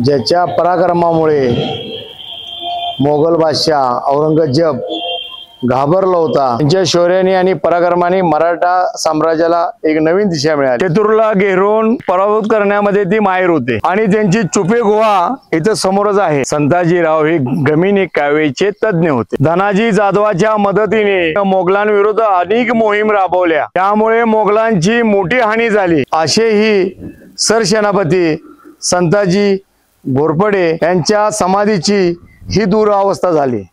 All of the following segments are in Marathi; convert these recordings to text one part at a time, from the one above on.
ज्याच्या पराक्रमामुळे मोगल बादशाह औरंगजेब घाबरला होता। त्यांच्या शौर्याने आणि पराक्रमाने मराठा साम्राज्याला एक नवीन दिशा मिळाली। चतुरला घेरून पराभूत करण्यामध्ये ती माहिर होते आणि त्यांची चुपे गुहा इथं समोरच आहे। संताजीराव हे गमिनी काव्याचे तज्ञ होते। धनाजी जाधवाच्या मदतीने मोगलांविरुद्ध अनेक मोहीम राबवल्या, त्यामुळे मोगलांची मोठी हानी झाली। असेही सरसेनापती संताजी घोरपडे यांच्या समाधीची ही दुरावस्था झाली।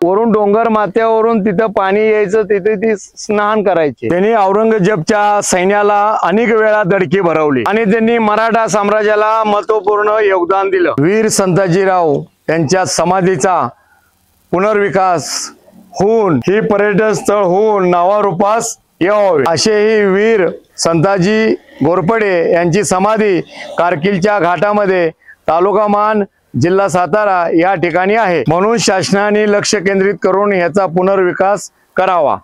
वरून डोंगर माथ्यावरून तिथं पाणी यायचं, तिथे ती स्नान करायची। त्यांनी औरंगजेबच्या सैन्याला अनेक वेळा दडकी भरवली आणि त्यांनी मराठा साम्राज्याला महत्वपूर्ण योगदान दिलं। वीर संताजीराव यांच्या समाधीचा पुनर्विकास होऊन ही पर्यटन स्थळ होऊन नावारूपास यावे, असेही वीर संताजी घोरपडे यांची समाधी कारगिलच्या घाटामध्ये तालुका मान जिल्हा सातारा या ठिकाणी आहे। म्हणून शासनाने लक्ष केंद्रित करून याचा पुनर्विकास करावा।